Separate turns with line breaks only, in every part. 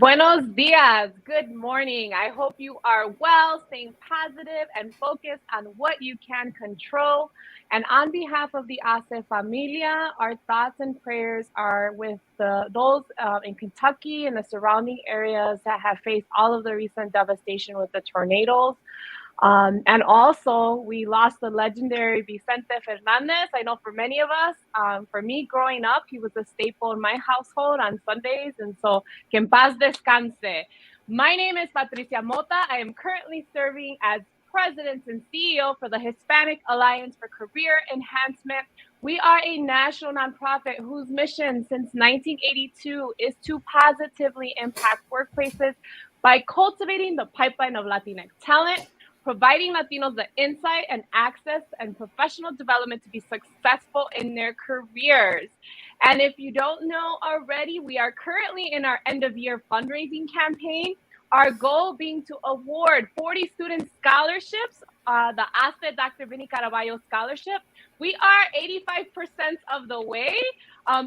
Buenos dias. Good morning. I hope you are well, staying positive and focused on what you can control. And on behalf of the HACE Familia, our thoughts and prayers are with those in Kentucky and the surrounding areas that have faced all of the recent devastation with the tornadoes. And also, we lost the legendary Vicente Fernandez. I know for many of us, for me growing up, he was a staple in my household on Sundays. And so, que en paz descanse. My name is Patricia Mota. I am currently serving as President and CEO for the Hispanic Alliance for Career Enhancement. We are a national nonprofit whose mission since 1982 is to positively impact workplaces by cultivating the pipeline of Latinx talent, providing Latinos the insight and access and professional development to be successful in their careers. And if you don't know already, we are currently in our end of year fundraising campaign. Our goal being to award 40 student scholarships, the ASE Dr. Vinny Caraballo Scholarship. We are 85% of the way.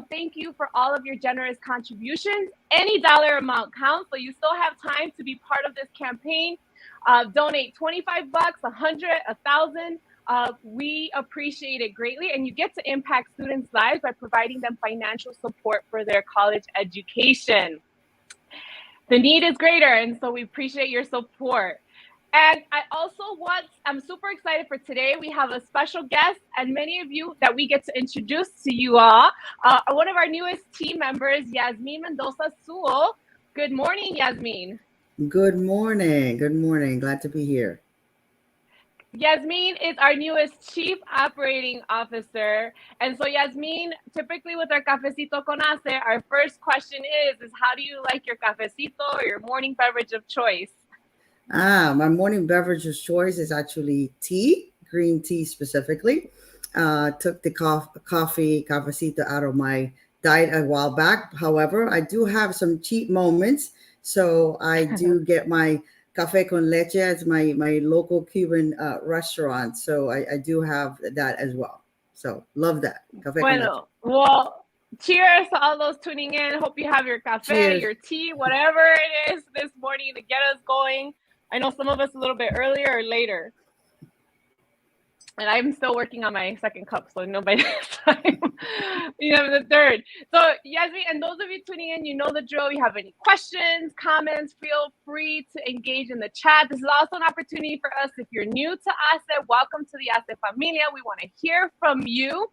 Thank you for all of your generous contributions. Any dollar amount counts, so you still have time to be part of this campaign. Donate $25, $100, $1,000. We appreciate it greatly, and you get to impact students' lives by providing them financial support for their college education. The need is greater, and so we appreciate your support. And I'm super excited for today. We have a special guest, and many of you that we get to introduce to you all. One of our newest team members, Yasmine Mendoza Sewell. Good morning, Yasmine.
Good morning. Good morning. Glad to be here.
Yasmine is our newest Chief Operating Officer. And so, Yasmine, typically with our Cafecito con HACE, our first question is how do you like your cafecito or your morning beverage of choice?
My morning beverage of choice is actually tea, green tea specifically. Took the coffee, cafecito out of my diet a while back. However, I do have some cheat moments. So I do get my Café con Leche at my local Cuban restaurant. So I do have that as well. So love that.
Café con Leche. Well, cheers to all those tuning in. Hope you have your cafe, your tea, whatever it is this morning to get us going. I know some of us a little bit earlier or later. And I'm still working on my second cup, so no by this time you have the third. So Yasmine, and those of you tuning in, you know the drill. You have any questions, comments, feel free to engage in the chat. This is also an opportunity for us. If you're new to HACE, welcome to the HACE Familia. We want to hear from you.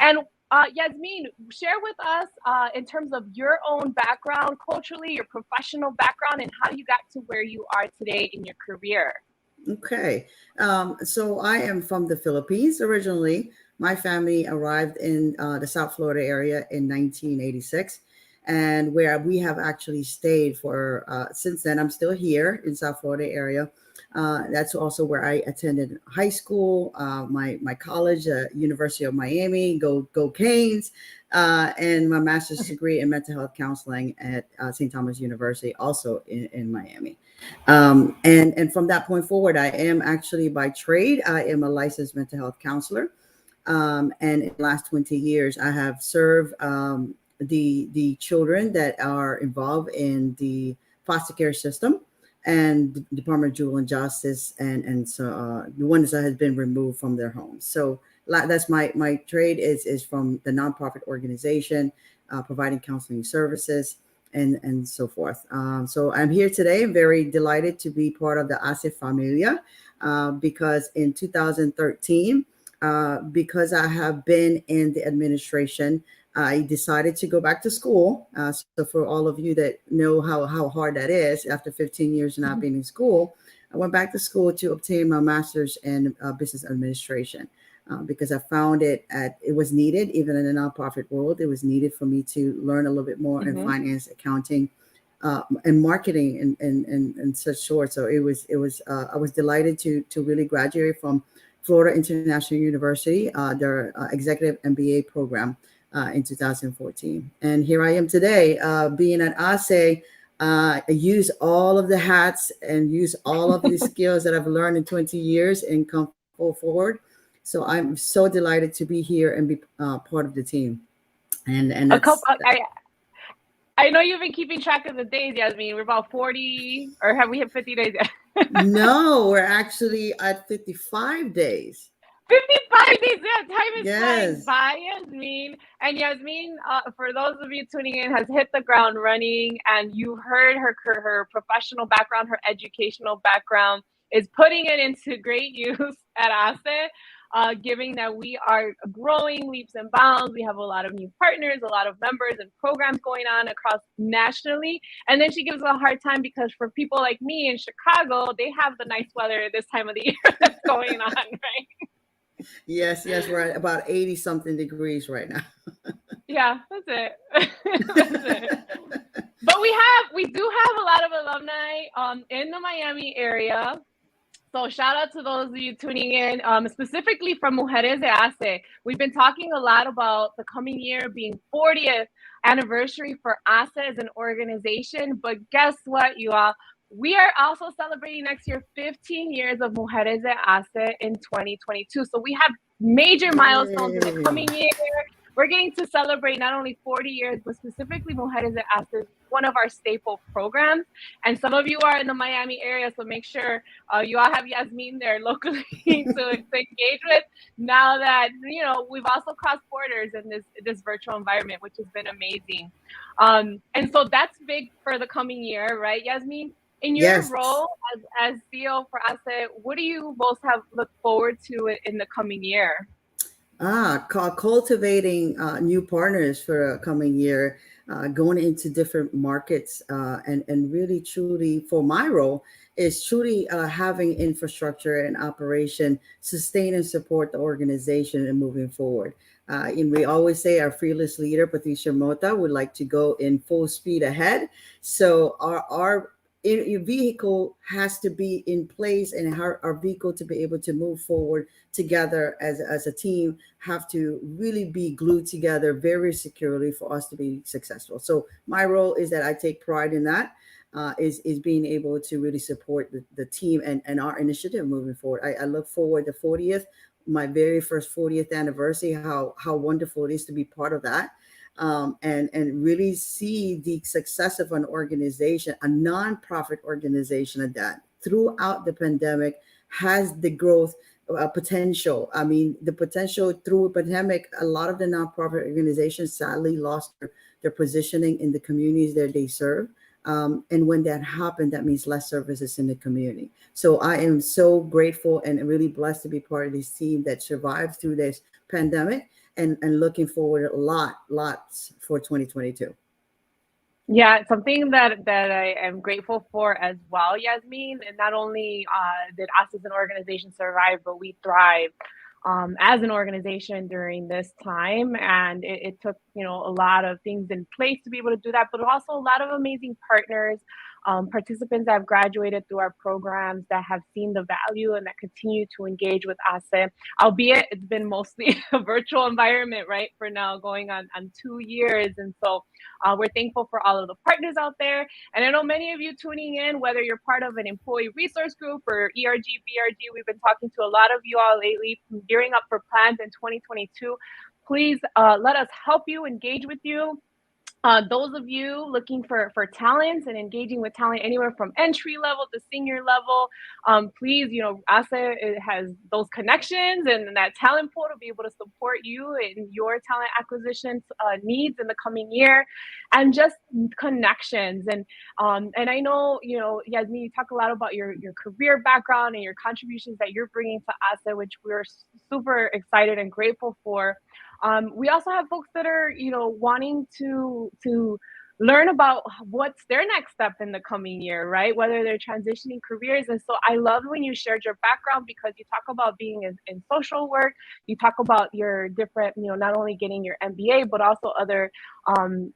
And Yasmine, share with us in terms of your own background, culturally, your professional background, and how you got to where you are today in your career.
Okay. So I am from the Philippines originally. My family arrived in the South Florida area in 1986, and where we have actually stayed for since then. I'm still here in South Florida area. That's also where I attended high school, my college, University of Miami, go Canes, and my master's degree in mental health counseling at St. Thomas University, also in Miami. And from that point forward, I am actually by trade, I am a licensed mental health counselor. And in the last 20 years, I have served the children that are involved in the foster care system and the Department of Juvenile Justice, and so the ones that has been removed from their homes. So that's my trade is from the nonprofit organization, providing counseling services and so forth. So I'm here today. I'm very delighted to be part of the HACE Familia because in 2013, because I have been in the administration, I decided to go back to school. So for all of you that know how hard that is, after 15 years not being in school, I went back to school to obtain my master's in business administration because I found it was needed, even in the nonprofit world. It was needed for me to learn a little bit more in finance, accounting, and marketing and such sort. So it was I was delighted to really graduate from Florida International University, their executive MBA program. In 2014. And here I am today, being at HACE. I use all of the hats and use all of the skills that I've learned in 20 years and come forward. So I'm so delighted to be here and be part of the team. And
I know you've been keeping track of the days, Yasmin. We're about 40, or have we hit 50 days yet?
No, we're actually at 55 days.
55 days. Yeah, time is flying
Yes.
by, Yasmin. And Yasmin, for those of you tuning in, has hit the ground running, and you heard her professional background, her educational background is putting it into great use at ASE. Given that we are growing leaps and bounds, we have a lot of new partners, a lot of members and programs going on across nationally. And then she gives a hard time because for people like me in Chicago, they have the nice weather this time of the year that's going on, right?
Yes, yes, we're at about 80 something degrees right now.
Yeah, that's it. That's it. But we do have a lot of alumni in the Miami area. So shout out to those of you tuning in, specifically from Mujeres de ACE. We've been talking a lot about the coming year being 40th anniversary for ACE as an organization. But guess what, you all? We are also celebrating next year 15 years of Mujeres de ACE in 2022. So we have major milestones in the
Yay.
coming year. We're getting to celebrate not only 40 years, but specifically Mujeres de ACE, one of our staple programs. And some of you are in the Miami area, so make sure you all have Yasmine there locally to engage with. Now that we've also crossed borders in this virtual environment, which has been amazing. And so that's big for the coming year, right, Yasmine? In your
Yes.
role as CEO for ASE, what do you most have looked forward to in the coming year?
Cultivating new partners for a coming year, going into different markets, and really truly for my role is truly having infrastructure and operation sustain and support the organization and moving forward. And we always say our fearless leader, Patricia Mota, would like to go in full speed ahead. So our vehicle has to be in place, and our vehicle to be able to move forward together as a team have to really be glued together very securely for us to be successful. So my role is that I take pride in that, is being able to really support the team and our initiative moving forward. I look forward to 40th, my very first 40th anniversary, how wonderful it is to be part of that. And really see the success of an organization, a nonprofit organization at that, throughout the pandemic has the growth potential. I mean, the potential through a pandemic, a lot of the nonprofit organizations sadly lost their positioning in the communities that they serve. And when that happened, that means less services in the community. So I am so grateful and really blessed to be part of this team that survived through this pandemic, and looking forward lots for 2022.
Yeah, something that I am grateful for as well, Yasmin. And not only did us as an organization survive, but we thrive as an organization during this time. And it took a lot of things in place to be able to do that, but also a lot of amazing partners. Participants that have graduated through our programs that have seen the value and that continue to engage with ASE, albeit it's been mostly a virtual environment, right, for now, going on 2 years. And so we're thankful for all of the partners out there. And I know many of you tuning in, whether you're part of an employee resource group or ERG, BRG, we've been talking to a lot of you all lately, gearing up for plans in 2022. Please let us help you, engage with you. Those of you looking for talents and engaging with talent anywhere from entry level to senior level, please, ASA has those connections and that talent pool to be able to support you in your talent acquisition needs in the coming year, and just connections. And I know, Yasmin, you talk a lot about your career background and your contributions that you're bringing to ASA, which we're super excited and grateful for. We also have folks that are, wanting to learn about what's their next step in the coming year, right? Whether they're transitioning careers. And so I love when you shared your background, because you talk about being in social work, you talk about your different, not only getting your MBA, but also other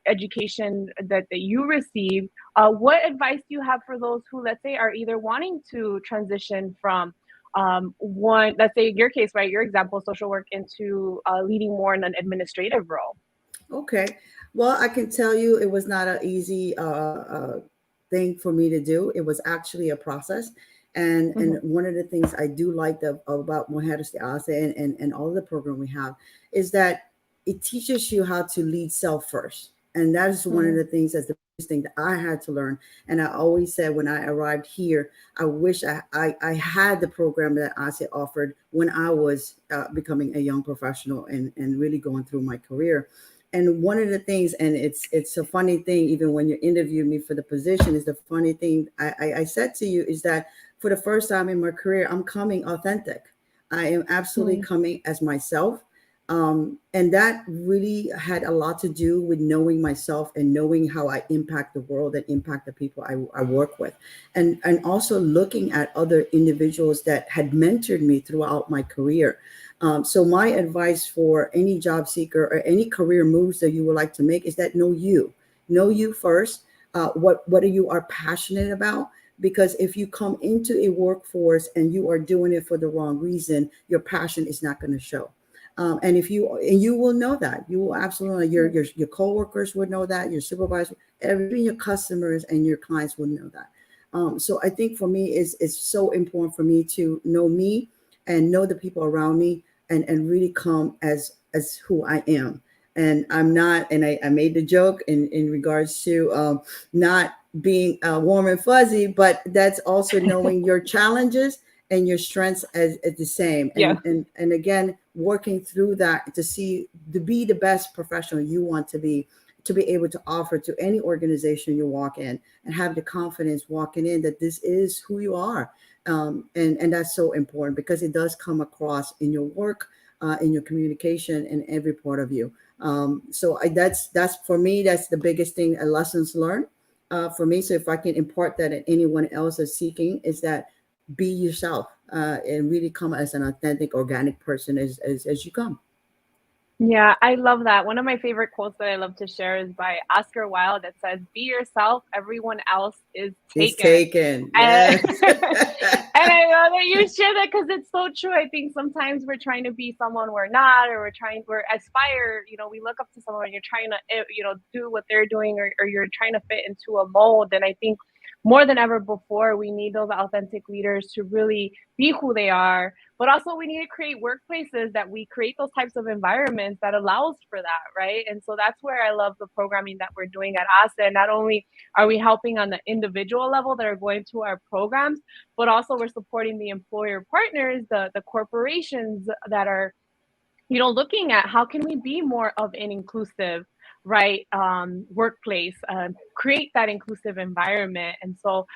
education that you receive. What advice do you have for those who, let's say, are either wanting to transition from one, let's say your case, right, your example, social work, into leading more in an administrative role?
Okay. Well, I can tell you it was not an easy thing for me to do. It was actually a process. And
Mhm.
one of the things I do like about Mujeres de Ase and all the program we have is that it teaches you how to lead self first. And that is one of
Mm.
the things, that's the biggest thing that I had to learn. And I always said when I arrived here, I wish I had the program that ASE offered when I was becoming a young professional and really going through my career. And one of the things, and it's a funny thing, even when you interviewed me for the position, is the funny thing I said to you is that for the first time in my career, I'm coming authentic. I am absolutely
Mm.
coming as myself. And that really had a lot to do with knowing myself and knowing how I impact the world and impact the people I work with. And also looking at other individuals that had mentored me throughout my career. So my advice for any job seeker or any career moves that you would like to make is that know you first. What you are passionate about, because if you come into a workforce and you are doing it for the wrong reason, your passion is not going to show. And if you will know that, you will absolutely, your coworkers would know that, your supervisor, even your customers and your clients would know that. So I think for me it's so important for me to know me and know the people around me, and really come as who I am. And I'm not, and I made the joke in regards to not being warm and fuzzy, but that's also knowing your challenges and your strengths as the same.
Yeah.
And again, working through that to be the best professional you want to be able to offer to any organization you walk in, and have the confidence walking in that this is who you are. And that's so important because it does come across in your work, in your communication, in every part of you. So that's for me, that's the biggest thing, lessons learned for me. So if I can impart that at anyone else is seeking, is that be yourself, and really come as an authentic, organic person as you come.
Yeah, I love that. One of my favorite quotes that I love to share is by Oscar Wilde that says, "Be yourself, everyone else is
It's
taken."
taken.
And,
Yes.
and I love that you share that because it's so true. I think sometimes we're trying to be someone we're not, or we're aspire, we look up to someone and you're trying to, do what they're doing, or you're trying to fit into a mold. And I think more than ever before, we need those authentic leaders to really be who they are, but also we need to create workplaces that we create those types of environments that allows for that, right? And so that's where I love the programming that we're doing at ASA. Not only are we helping on the individual level that are going to our programs, but also we're supporting the employer partners, the corporations that are, looking at how can we be more of an inclusive, right, workplace, create that inclusive environment. And so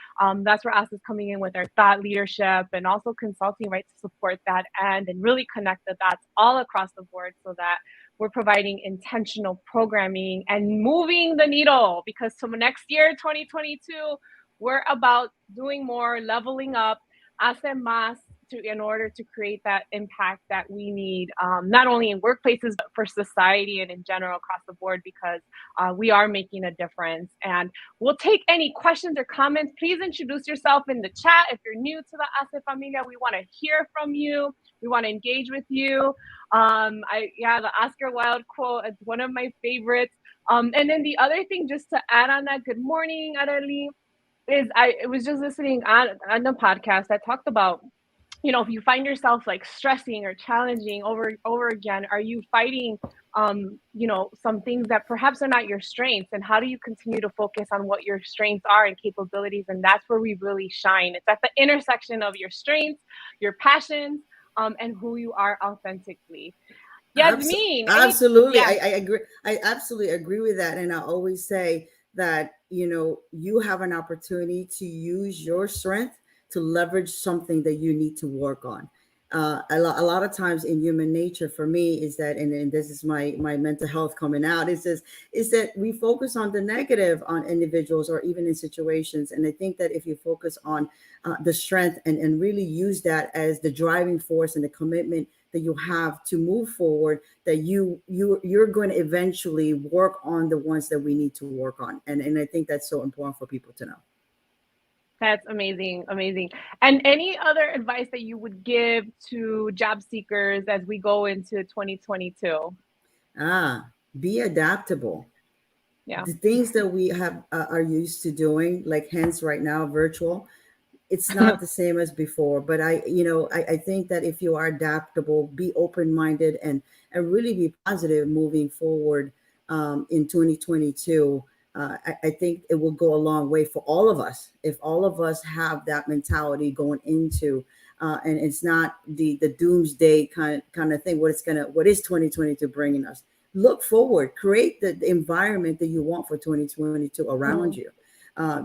that's where us is coming in with our thought leadership and also consulting, right, to support that and really connect the dots all across the board so that we're providing intentional programming and moving the needle, because to next year 2022 we're about doing more, leveling up, hacer más, in order to create that impact that we need, not only in workplaces but for society and in general across the board, because we are making a difference. And we'll take any questions or comments. Please introduce yourself in the chat. If you're new to the ASE Familia, we want to hear from you. We want to engage with you. The Oscar Wilde quote is one of my favorites. And then the other thing, just to add on that, good morning, Arely, is I was just listening on the podcast that talked about, if you find yourself like stressing or challenging over again, are you fighting some things that perhaps are not your strengths, and how do you continue to focus on what your strengths are and capabilities? And that's where we really shine. It's at the intersection of your strengths, your passions, and who you are authentically. Yasmine,
Absolutely.
yeah.
I agree. I absolutely agree with that. And I always say that, you have an opportunity to use your strength to leverage something that you need to work on. A lot of times in human nature for me is that, and this is my mental health coming out, is that we focus on the negative on individuals or even in situations. And I think that if you focus on the strength and really use that as the driving force and the commitment that you have to move forward, that you're going to eventually work on the ones that we need to work on. And I think that's so important for people to know.
That's amazing, amazing. And any other advice that you would give to job seekers as we go into 2022?
Be adaptable.
Yeah.
The things that we have are used to doing, like hence right now virtual, it's not the same as before. But I think that if you are adaptable, be open-minded, and really be positive moving forward, in 2022, I think it will go a long way for all of us if all of us have that mentality going into, and it's not the doomsday kind of thing. What is 2022 bringing us? Look forward, create the environment that you want for 2022 around
Mm.
you.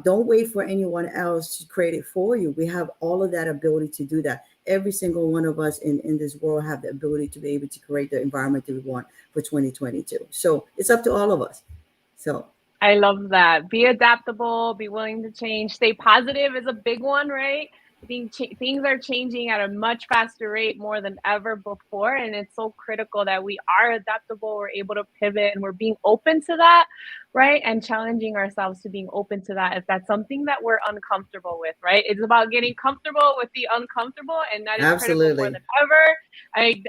Don't wait for anyone else to create it for you. We have all of that ability to do that. Every single one of us in this world have the ability to be able to create the environment that we want for 2022. So it's up to all of us. So
I love that. Be adaptable, be willing to change, stay positive is a big one, right? I think things are changing at a much faster rate more than ever before. And it's so critical that we are adaptable, we're able to pivot, and we're being open to that, right? And challenging ourselves to being open to that if that's something that we're uncomfortable with, right? It's about getting comfortable with the uncomfortable, and that is critical more
absolutely.
than ever.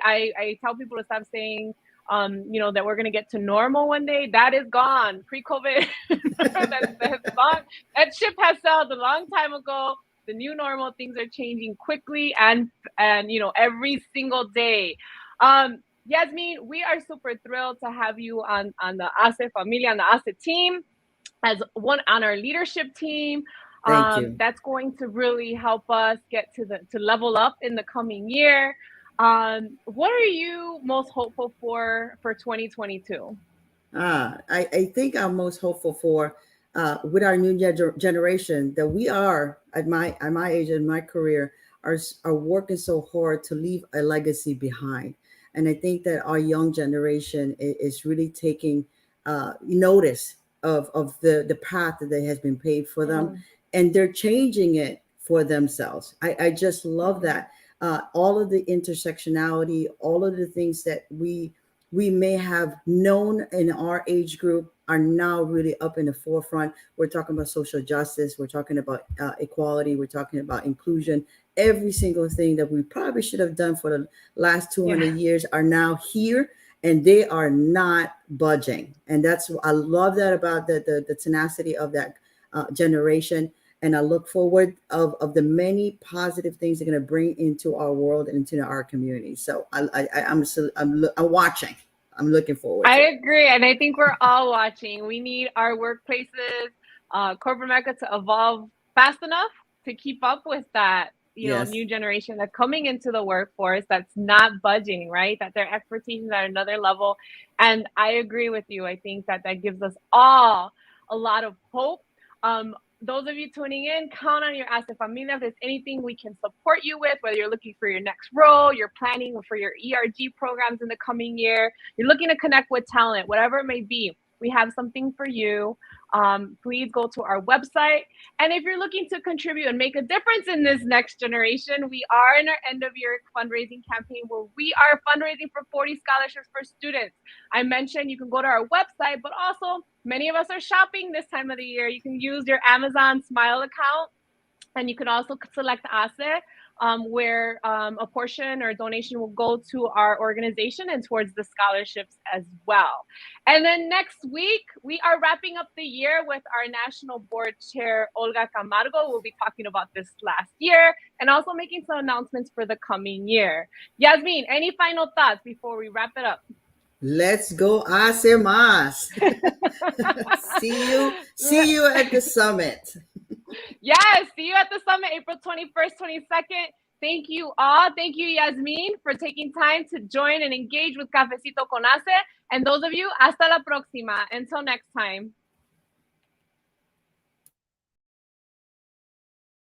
I tell people to stop saying, that we're going to get to normal one day. That is gone. Pre-COVID, that's gone. That ship has sailed a long time ago. The new normal, things are changing quickly and every single day. Yasmine, we are super thrilled to have you on the ACE Familia, on the ACE team, as one on our leadership team.
Thank you.
That's going to really help us get to level up in the coming year. What are you most hopeful for 2022?
I think I'm most hopeful for, with our new generation, that we are at my age in my career are working so hard to leave a legacy behind, and I think that our young generation is really taking notice of the path that has been paved for them,
Mm,
and they're changing it for themselves. I just love
mm,
that, all of the intersectionality, all of the things that we may have known in our age group are now really up in the forefront. We're talking about social justice. We're talking about equality. We're talking about inclusion. Every single thing that we probably should have done for the last
yeah.
200 years are now here, and they are not budging. And I love that about the tenacity of that generation. And I look forward of the many positive things they're going to bring into our world and into our community. So I'm watching. I'm looking forward
I
to it.
agree. And I think we're all watching. We need our workplaces, corporate America to evolve fast enough to keep up with that,
Yes,
new generation that's coming into the workforce that's not budging, right? That their expertise is at another level. And I agree with you. I think that gives us all a lot of hope. Those of you tuning in, count on your Asa Familia. If there's anything we can support you with, whether you're looking for your next role, you're planning for your ERG programs in the coming year, you're looking to connect with talent, whatever it may be, we have something for you. Please go to our website. And if you're looking to contribute and make a difference in this next generation, we are in our end of year fundraising campaign where we are fundraising for 40 scholarships for students. I mentioned you can go to our website, but also many of us are shopping this time of the year. You can use your Amazon Smile account, and you can also select ASE, where a portion or donation will go to our organization and towards the scholarships as well. And then next week, we are wrapping up the year with our National Board Chair, Olga Camargo. We'll be talking about this last year and also making some announcements for the coming year. Yasmine, any final thoughts before we wrap it up?
let's go hace más. See you at the summit.
Yes, see you at the summit, April 21st, 22nd. Thank you all. Thank you, Yasmine, for taking time to join and engage with Cafecito con Ace. And those of you, hasta la próxima. Until next time.